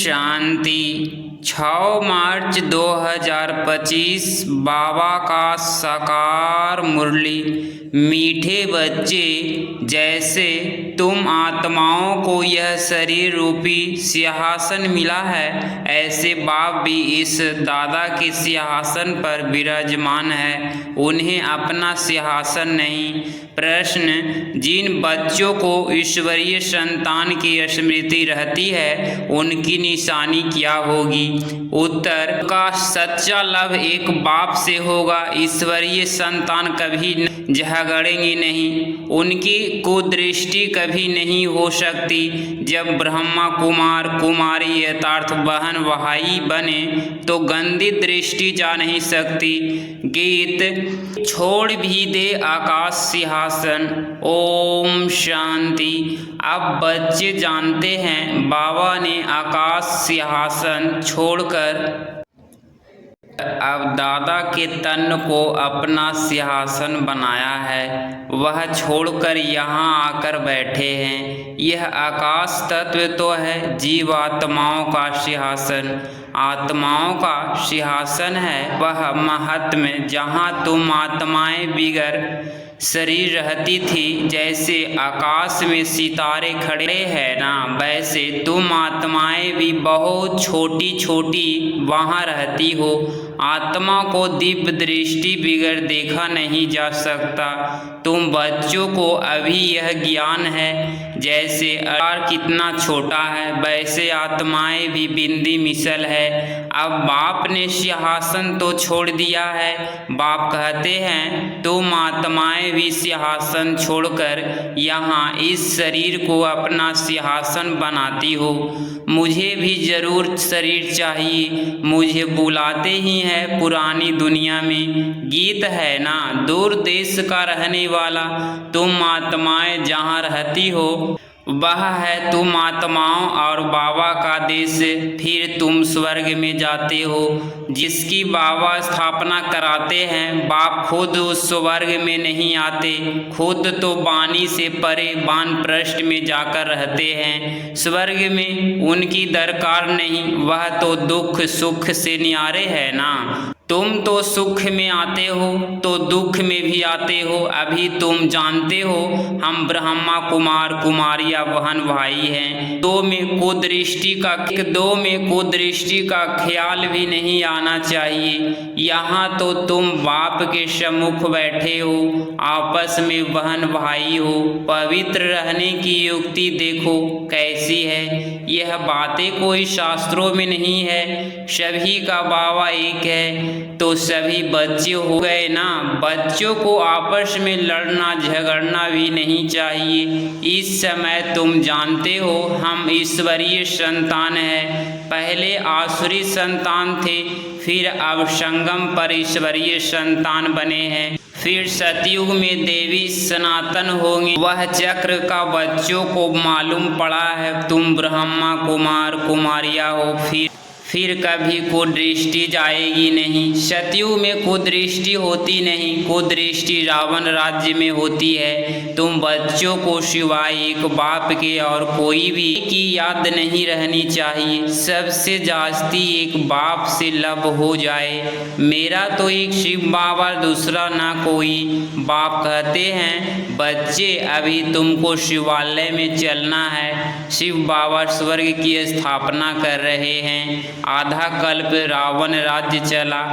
शांति। 6 मार्च 2025 बाबा का साकार मुरली। मीठे बच्चे, जैसे तुम आत्माओं को यह शरीर रूपी सिंहासन मिला है, ऐसे बाप भी इस दादा के सिंहासन पर विराजमान है। उन्हें अपना सिंहासन नहीं। प्रश्न: जिन बच्चों को ईश्वरीय संतान की स्मृति रहती है, उनकी निशानी क्या होगी? उत्तर: का सच्चा लाभ एक बाप से होगा। ईश्वरीय संतान कभी झगड़ेंगे नहीं, उनकी कुदृष्टि कभी नहीं हो सकती। जब ब्रह्मा कुमार कुमारी यथार्थ बहन भाई बने तो गंदी दृष्टि जा नहीं सकती। गीत: छोड़ भी दे आकाश सिंहासन। ओम शांति। अब बच्चे जानते हैं, बाबा ने आकाश सिंहासन छोड़कर अब दादा के तन को अपना सिंहासन बनाया है। वह छोड़कर यहाँ आकर बैठे हैं। यह आकाश तत्व तो है जीवात्माओं का सिंहासन। आत्माओं का सिंहासन है वह महात्म्य, जहाँ तुम आत्माएं बिगर शरीर रहती थी। जैसे आकाश में सितारे खड़े हैं ना, वैसे तुम आत्माएं भी बहुत छोटी छोटी वहाँ रहती हो। आत्मा को दिव्य दृष्टि बिगर देखा नहीं जा सकता। तुम बच्चों को अभी यह ज्ञान है, जैसे आकार कितना छोटा है, वैसे आत्माएं भी बिंदी मिसल है। अब बाप ने सिंहासन तो छोड़ दिया है। बाप कहते हैं, तुम आत्माएं भी सिंहासन छोड़कर यहाँ इस शरीर को अपना सिंहासन बनाती हो। मुझे भी जरूर शरीर चाहिए, मुझे बुलाते ही है पुरानी दुनिया में। गीत है ना, दूर देश का रहने वाला तुम आत्माएं जहाँ रहती हो, वह है तुम आत्माओं और बाबा का देश। फिर तुम स्वर्ग में जाते हो, जिसकी बाबा स्थापना कराते हैं। बाप खुद उस स्वर्ग में नहीं आते, खुद तो वाणी से परे वानप्रस्थ में जाकर रहते हैं। स्वर्ग में उनकी दरकार नहीं, वह तो दुख सुख से न्यारे है ना। तुम तो सुख में आते हो तो दुख में भी आते हो। अभी तुम जानते हो, हम ब्रह्मा कुमार कुमारियाँ बहन भाई हैं। दो में कुदृष्टि का ख्याल भी नहीं आना चाहिए। यहाँ तो तुम बाप के सम्मुख बैठे हो, आपस में बहन भाई हो। पवित्र रहने की युक्ति देखो कैसी है। यह बातें कोई शास्त्रों में नहीं है। सभी का बाबा एक है तो सभी बच्चे हो गए ना। बच्चों को आपस में लड़ना झगड़ना भी नहीं चाहिए। इस समय तुम जानते हो, हम ईश्वरीय संतान हैं। पहले आसुरी संतान थे, फिर अब संगम पर ईश्वरीय संतान बने हैं। फिर सतयुग में देवी सनातन होंगे। वह चक्र का बच्चों को मालूम पड़ा है। तुम ब्रह्मा कुमार कुमारियाँ हो, फिर कभी कुदृष्टि जाएगी नहीं। सतयुग में कुदृष्टि होती नहीं, कुदृष्टि रावण राज्य में होती है। तुम बच्चों को सिवाय एक बाप के और कोई भी की याद नहीं रहनी चाहिए। सबसे जास्ती एक बाप से लब हो जाए। मेरा तो एक शिव बाबा, दूसरा ना कोई। बाप कहते हैं, बच्चे अभी तुमको शिवालय में चलना है। शिव बाबा स्वर्ग की स्थापना कर रहे हैं। आधा कल्प रावण राज्य चला,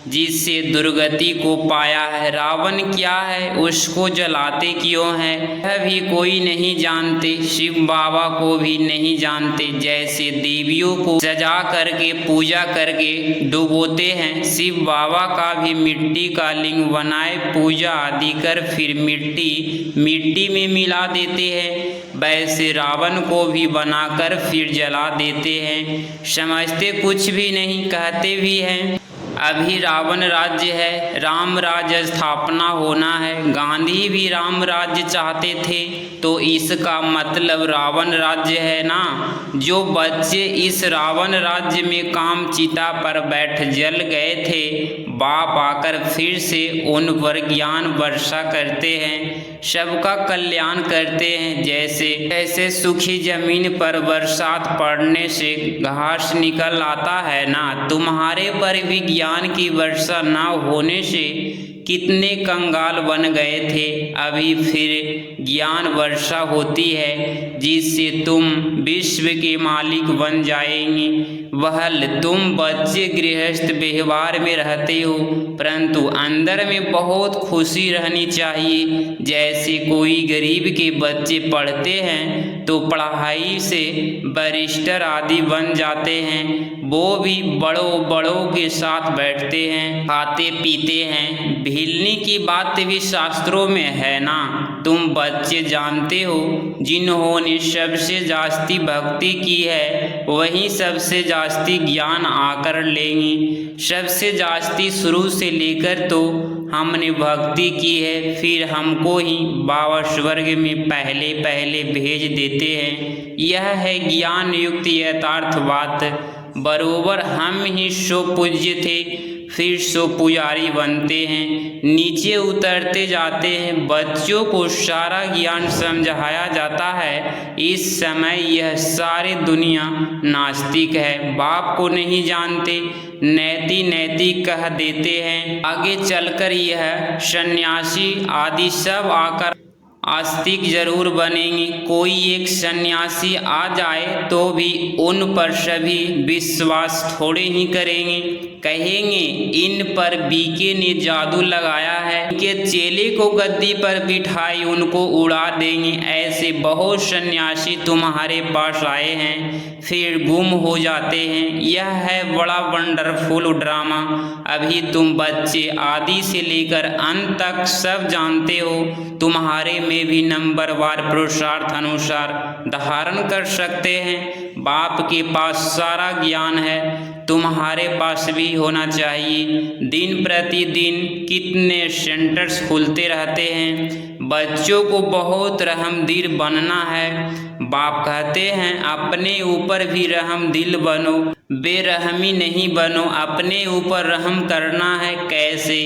जिससे दुर्गति को पाया है। रावण क्या है, उसको जलाते क्यों है, यह भी कोई नहीं जानते। शिव बाबा को भी नहीं जानते। जैसे देवियों को सजा करके पूजा करके डुबोते हैं, शिव बाबा का भी मिट्टी का लिंग बनाए पूजा आदि कर फिर मिट्टी में मिला देते हैं। वैसे रावण को भी बनाकर फिर जला देते हैं। समझते कुछ भी नहीं, कहते भी हैं अभी रावण राज्य है, राम राज्य स्थापना होना है। गांधी भी राम राज्य चाहते थे, तो इसका मतलब रावण राज्य है ना। जो बच्चे इस रावण राज्य में काम चिता पर बैठ जल गए थे, बाप आकर फिर से उन पर ज्ञान वर्षा करते हैं। सबका कल्याण करते हैं। जैसे सूखी जमीन पर बरसात पड़ने से घास निकल आता है ना, तुम्हारे पर भी ज्ञान की वर्षा न होने से कितने कंगाल बन गए थे। अभी फिर ज्ञान वर्षा होती है जिससे तुम विश्व के मालिक बन जाएंगे। वह तुम बच्चे गृहस्थ व्यवहार में रहते हो, परंतु अंदर में बहुत खुशी रहनी चाहिए। जैसे कोई गरीब के बच्चे पढ़ते हैं तो पढ़ाई से बैरिस्टर आदि बन जाते हैं। वो भी बड़ों के साथ बैठते हैं, खाते पीते हैं। भीलने की बात भी शास्त्रों में है ना। तुम बच्चे जानते हो, जिन्होंने सबसे जास्ती भक्ति की है वही सबसे जास्ती ज्ञान आकर लेंगे। सबसे जास्ती शुरू से लेकर तो हमने भक्ति की है, फिर हमको ही बाबा स्वर्ग में पहले पहले भेज देते हैं। यह है ज्ञान युक्त यथार्थ बात। बरोबर हम ही सो पूज्य थे, फिर सो पुजारी बनते हैं, नीचे उतरते जाते हैं। बच्चों को सारा ज्ञान समझाया जाता है। इस समय यह सारी दुनिया नास्तिक है, बाप को नहीं जानते, नैति नैति कह देते हैं। आगे चलकर यह सन्यासी आदि सब आकर आस्तिक जरूर बनेंगे। कोई एक सन्यासी आ जाए तो भी उन पर सभी विश्वास थोड़े ही करेंगे, कहेंगे इन पर बीके ने जादू लगाया है, इनके चेले को गद्दी पर बिठाई उनको उड़ा देंगे। ऐसे बहुत सन्यासी तुम्हारे पास आए हैं, फिर गुम हो जाते हैं। यह है बड़ा वंडरफुल ड्रामा। अभी तुम बच्चे आदि से लेकर अंत तक सब जानते हो। तुम्हारे में भी नंबरवार पुरुषार्थ अनुसार धारण कर सकते हैं। बाप के पास सारा ज्ञान है, तुम्हारे पास भी होना चाहिए। दिन प्रतिदिन कितने सेंटर्स खुलते रहते हैं। बच्चों को बहुत रहमदिल बनना है। बाप कहते हैं अपने ऊपर भी रहमदिल बनो, बेरहमी नहीं बनो। अपने ऊपर रहम करना है कैसे,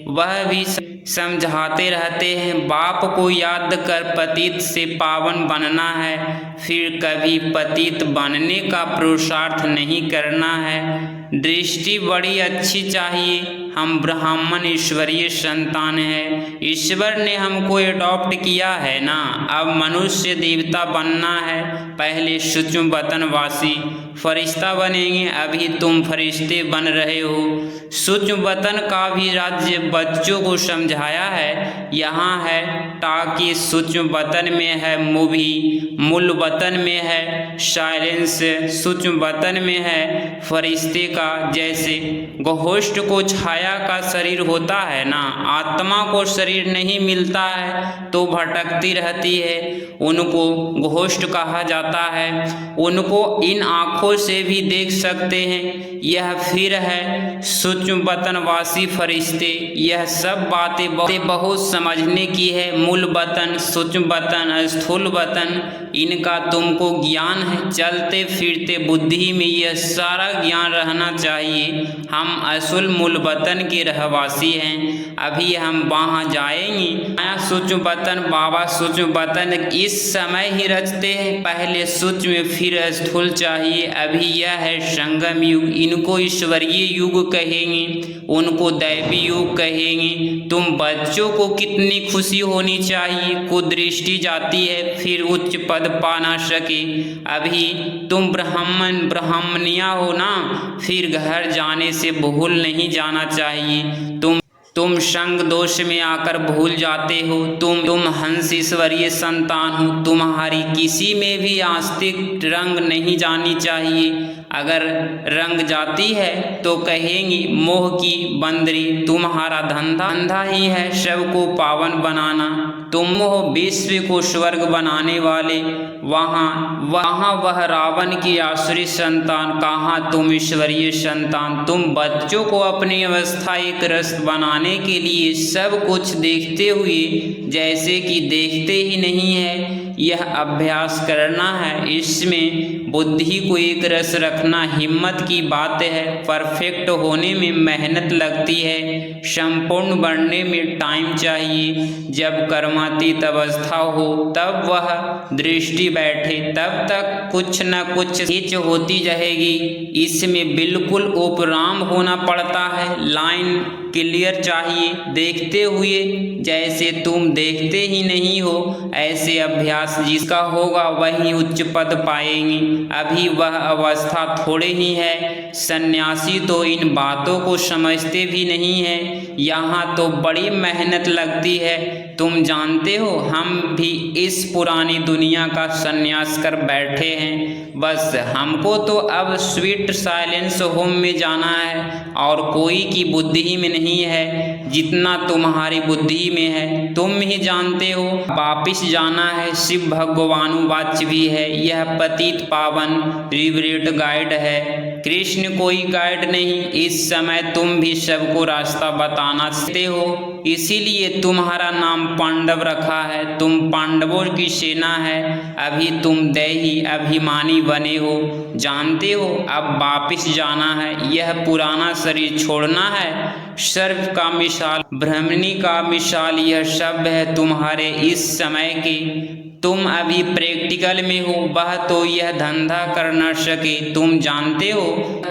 वह भी समझाते रहते हैं। बाप को याद कर पतित से पावन बनना है, फिर कभी पतित बनने का पुरुषार्थ नहीं करना है। दृष्टि बड़ी अच्छी चाहिए। हम ब्राह्मण ईश्वरीय संतान है, ईश्वर ने हमको एडॉप्ट किया है ना। अब मनुष्य देवता बनना है। पहले सूक्ष्म वतनवासी फरिश्ता बनेंगे, अभी तुम फरिश्ते बन रहे हो। सूक्ष्म वतन का भी राज्य बच्चों को समझाया है। यहाँ है ताकि सूक्ष्म वतन में है मूवी, मूल वतन में है साइलेंस, सूक्ष्म वतन में है फरिश्ते का। जैसे घोष्ट को छाया का शरीर होता है ना, आत्मा को शरीर नहीं मिलता है तो भटकती रहती है, उनको घोष्ट कहा जाता है। उनको इन आँखों से भी देख सकते हैं। यह फिर है सूक्ष्म वतनवासी फरिश्ते। यह सब बातें बहुत समझने की है। मूल वतन, सूक्ष्म वतन, स्थूल वतन, इनका तुमको ज्ञान है। चलते फिरते बुद्धि में यह सारा ज्ञान रहना चाहिए। हम असुल मूल वतन के रहवासी हैं। अभी हम वहाँ जाएंगे। नया सूक्ष्म वतन, बाबा सूक्ष्म वतन इस समय ही रचते हैं। पहले सूक्ष्म फिर स्थूल चाहिए। अभी यह है संगम युग, इनको ईश्वरीय युग कहेंगे, उनको दैवी युग कहेंगे। तुम बच्चों को कितनी खुशी होनी चाहिए, कुदृष्टि जाती है फिर उच्च पद पा ना सके। अभी तुम ब्राह्मणिया हो ना, फिर घर जाने से भूल नहीं जाना चाहिए। तुम संग दोष में आकर भूल जाते हो। तुम हंस ईश्वरीय संतान हो। तुम्हारी किसी में भी आस्तिक रंग नहीं जानी चाहिए। अगर रंग जाती है तो कहेंगी मोह की बंदरी। तुम्हारा धंधा ही है सबको पावन बनाना। तुम हो विश्व को स्वर्ग बनाने वाले। वहाँ वह रावण की आसुरी संतान, कहाँ तुम ईश्वरीय संतान। तुम बच्चों को अपनी अवस्था एक रस बनाने के लिए सब कुछ देखते हुए जैसे कि देखते ही नहीं है, यह अभ्यास करना है। इसमें बुद्धि को एक रस रखना हिम्मत की बात है। परफेक्ट होने में मेहनत लगती है, संपूर्ण बनने में टाइम चाहिए। जब कर्मातीत अवस्था हो तब वह दृष्टि बैठे, तब तक कुछ न कुछ हिच होती रहेगी। इसमें बिल्कुल उपराम होना पड़ता है। लाइन क्लियर चाहिए। देखते हुए जैसे तुम देखते ही नहीं हो, ऐसे अभ्यास जिसका होगा वही उच्च पद पाएंगे। अभी वह अवस्था थोड़े ही है। सन्यासी तो इन बातों को समझते भी नहीं है। यहाँ तो बड़ी मेहनत लगती है। तुम जानते हो, हम भी इस पुरानी दुनिया का सन्यास कर बैठे हैं। बस हमको तो अब स्वीट साइलेंस होम में जाना है और कोई की बुद्धि में नहीं है जितना तुम्हारी बुद्धि में है। तुम ही जानते हो, वापिस जाना है। शिव भगवानुवाच भी है, यह पतित पावन रिवरेट गाइड है, कृष्ण कोई गाइड नहीं। इस समय तुम भी सबको रास्ता बताना चाहते हो, इसीलिए तुम्हारा नाम पांडव रखा है। तुम पांडवों की सेना है। अभी तुम दैही अभिमानी बने हो, जानते हो। अब वापिस जाना है, यह पुराना शरीर छोड़ना है। सर्प का मिसाल, ब्रह्मणी का मिसाल, यह सब है तुम्हारे इस समय के। तुम अभी प्रैक्टिकल में हो, वह तो यह धंधा कर न सके। तुम जानते हो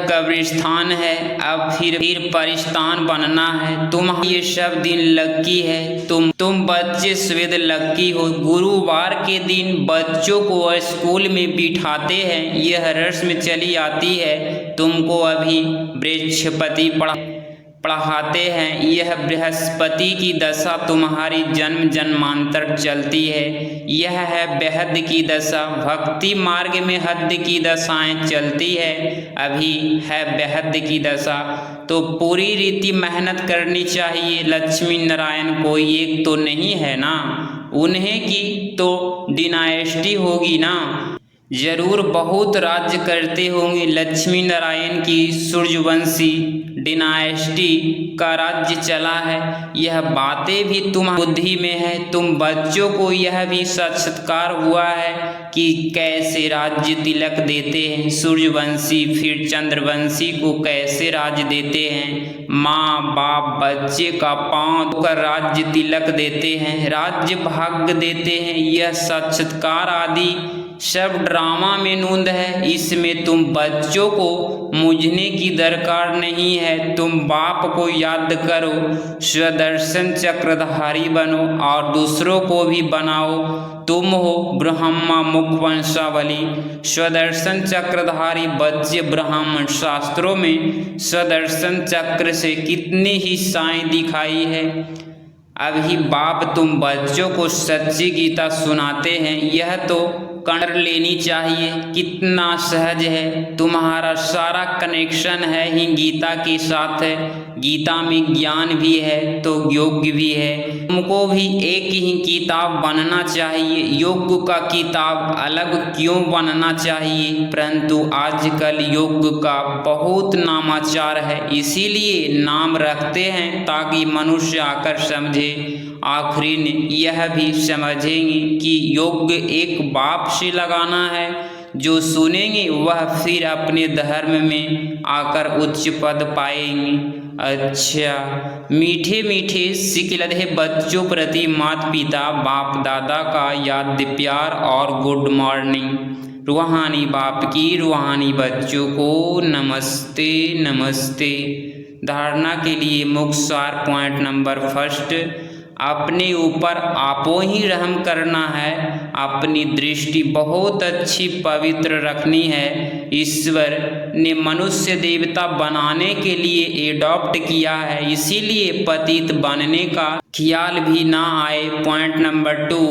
कब्रिस्तान है, अब फिर परिस्तान बनना है। तुम ये सब दिन लक्की है। तुम बच्चे स्वेद लक्की हो। गुरुवार के दिन बच्चों को स्कूल में बिठाते हैं, यह रस्म चली आती है। तुमको अभी बृहस्पति पढ़ाते हैं। यह बृहस्पति की दशा तुम्हारी जन्म जन्मांतर चलती है। यह है बेहद की दशा। भक्ति मार्ग में हद की दशाएं चलती है। अभी है बेहद की दशा, तो पूरी रीति मेहनत करनी चाहिए। लक्ष्मी नारायण कोई एक तो नहीं है ना, उन्हें की तो डिनाइस्टी होगी ना, जरूर बहुत राज्य करते होंगे। लक्ष्मी नारायण की सूर्यवंशी डिनाइस्टी का राज्य चला है। यह बातें भी तुम्हारी बुद्धि में है। तुम बच्चों को यह भी साक्षात्कार हुआ है कि कैसे राज्य तिलक देते हैं। सूर्यवंशी फिर चंद्रवंशी को कैसे राज्य देते हैं। माँ बाप बच्चे का पांव कर राज्य तिलक देते हैं, राज्य भाग्य देते हैं। यह साक्षात्कार आदि सब ड्रामा में नूंद है। इसमें तुम बच्चों को मूझने की दरकार नहीं है। तुम बाप को याद करो, स्वदर्शन चक्रधारी बनो और दूसरों को भी बनाओ। तुम हो ब्रह्मा मुख वंशावली, स्वदर्शन चक्रधारी बच्चे। ब्राह्मण शास्त्रों में स्वदर्शन चक्र से कितनी ही साएं दिखाई है। अभी बाप तुम बच्चों को सच्ची गीता सुनाते हैं, यह तो कर लेनी चाहिए। कितना सहज है, तुम्हारा सारा कनेक्शन है ही गीता के साथ है। गीता में ज्ञान भी है तो योग भी है। तुमको भी एक ही किताब बनना चाहिए। योग का किताब अलग क्यों बनना चाहिए, परंतु आजकल योग का बहुत नामाचार है, इसीलिए नाम रखते हैं ताकि मनुष्य आकर समझे। आखिरी में यह भी समझेंगे कि योग एक बाप से लगाना है। जो सुनेंगे वह फिर अपने धर्म में आकर उच्च पद पाएंगे। अच्छा, मीठे मीठे सिकलधे बच्चों प्रति माता पिता बाप दादा का याद प्यार और गुड मॉर्निंग। रूहानी बाप की रूहानी बच्चों को नमस्ते नमस्ते। धारणा के लिए मुख्य सार पॉइंट नंबर फर्स्ट, अपने ऊपर आपो ही रहम करना है। अपनी दृष्टि बहुत अच्छी पवित्र रखनी है। ईश्वर ने मनुष्य देवता बनाने के लिए एडॉप्ट किया है, इसीलिए पतित बनने का ख्याल भी ना आए। पॉइंट नंबर 2,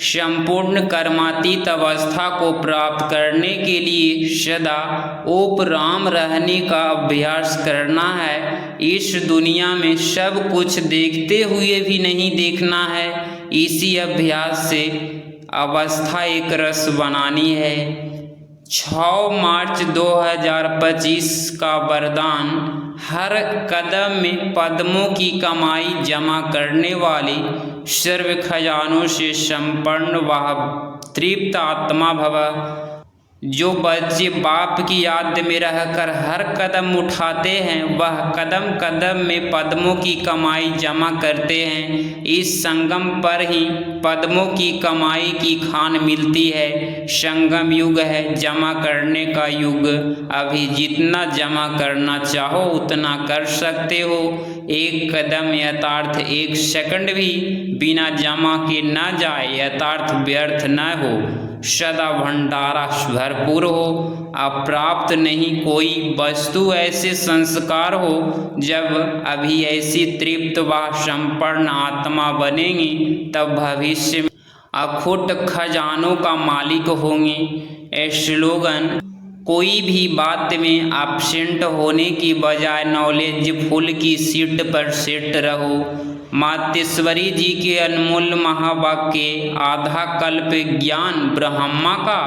संपूर्ण कर्मातीत अवस्था को प्राप्त करने के लिए सदा उपराम रहने का अभ्यास करना है। इस दुनिया में सब कुछ देखते हुए भी नहीं देखना है। इसी अभ्यास से अवस्था एक रस बनानी है। 6 मार्च 2025 का वरदान, हर कदम में पद्मों की कमाई जमा करने वाली सर्व खजानों से संपन्न वह तृप्त आत्मा भव। जो बच्चे बाप की याद में रहकर हर कदम उठाते हैं वह कदम कदम में पद्मों की कमाई जमा करते हैं। इस संगम पर ही पद्मों की कमाई की खान मिलती है। संगम युग है जमा करने का युग। अभी जितना जमा करना चाहो उतना कर सकते हो। एक कदम यथार्थ एक सेकंड भी बिना जमा के न जाए, यथार्थ व्यर्थ न हो। सदा भंडारा भरपूर हो। अप्राप्त नहीं कोई वस्तु, ऐसे संस्कार हो। जब अभी ऐसी तृप्त व संपन्न आत्मा बनेंगी तब भविष्य में अखुट खजानों का मालिक होंगे। स्लोगन: कोई भी बात में एब्सेंट होने की बजाय नॉलेजफुल की सीट पर सेट रहो। मातेश्वरी जी के अनमोल महावाक्य: आधा कल्प ज्ञान ब्रह्मा का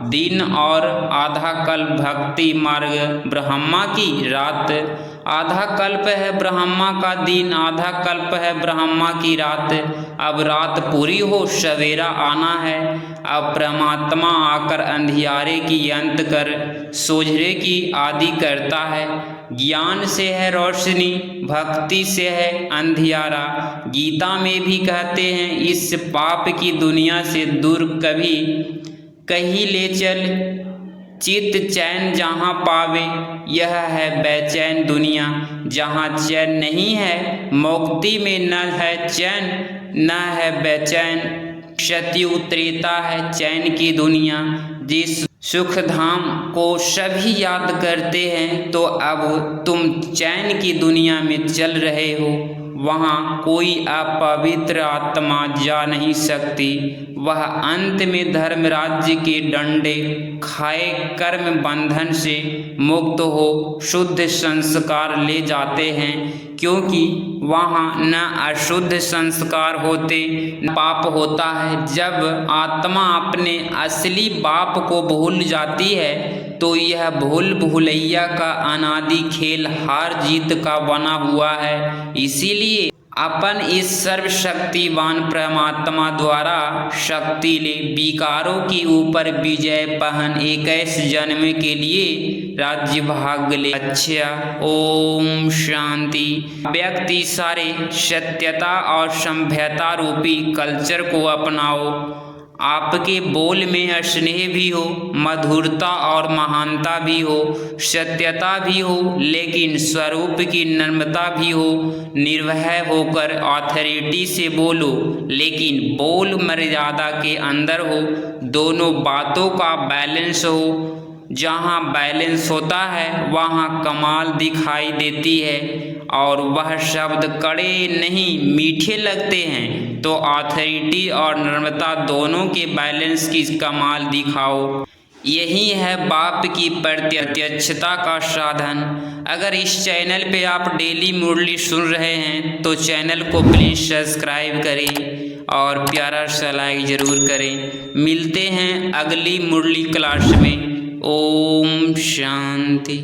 दिन और आधा कल्प भक्ति मार्ग ब्रह्मा की रात। आधा कल्प है ब्रह्मा का दिन, आधा कल्प है ब्रह्मा की रात। अब रात पूरी हो सवेरा आना है। अब परमात्मा आकर अंधियारे की अंत कर सोझरे की आदि करता है। ज्ञान से है रोशनी, भक्ति से है अंधियारा। गीता में भी कहते हैं, इस पाप की दुनिया से दूर कभी कहीं ले चल, चित्त चैन जहाँ पावे। यह है बेचैन दुनिया जहाँ चैन नहीं है। मुक्ति में न है चैन न है बेचैन, सतयुग त्रेता है चैन की दुनिया। जिस सुख धाम को सभी याद करते हैं, तो अब तुम चैन की दुनिया में चल रहे हो। वहाँ कोई अपवित्र आत्मा जा नहीं सकती। वह अंत में धर्म राज्य के डंडे खाए कर्म बंधन से मुक्त हो शुद्ध संस्कार ले जाते हैं, क्योंकि वहाँ न अशुद्ध संस्कार होते न पाप होता है। जब आत्मा अपने असली बाप को भूल जाती है तो यह भूल भुलैया का अनादि खेल हार जीत का बना हुआ है। इसीलिए अपन इस सर्वशक्तिवान परमात्मा द्वारा शक्ति ले, विकारों के ऊपर विजय पहन 21 जन्म के लिए राज्य भाग ले। अच्छा, ओम शांति। व्यक्ति सारे सत्यता और सभ्यता रूपी कल्चर को अपनाओ। आपके बोल में स्नेह भी हो, मधुरता और महानता भी हो, सत्यता भी हो, लेकिन स्वरूप की नम्रता भी हो। निर्भय होकर अथॉरिटी से बोलो, लेकिन बोल मर्यादा के अंदर हो। दोनों बातों का बैलेंस हो। जहाँ बैलेंस होता है वहाँ कमाल दिखाई देती है, और वह शब्द कड़े नहीं मीठे लगते हैं। तो अथॉरिटी और नम्रता दोनों के बैलेंस की कमाल दिखाओ। यही है बाप की प्रत्यक्षता का साधन। अगर इस चैनल पे आप डेली मुरली सुन रहे हैं तो चैनल को प्लीज़ सब्सक्राइब करें और प्यारा सा लाइक ज़रूर करें। मिलते हैं अगली मुरली क्लास में। ओम शांति।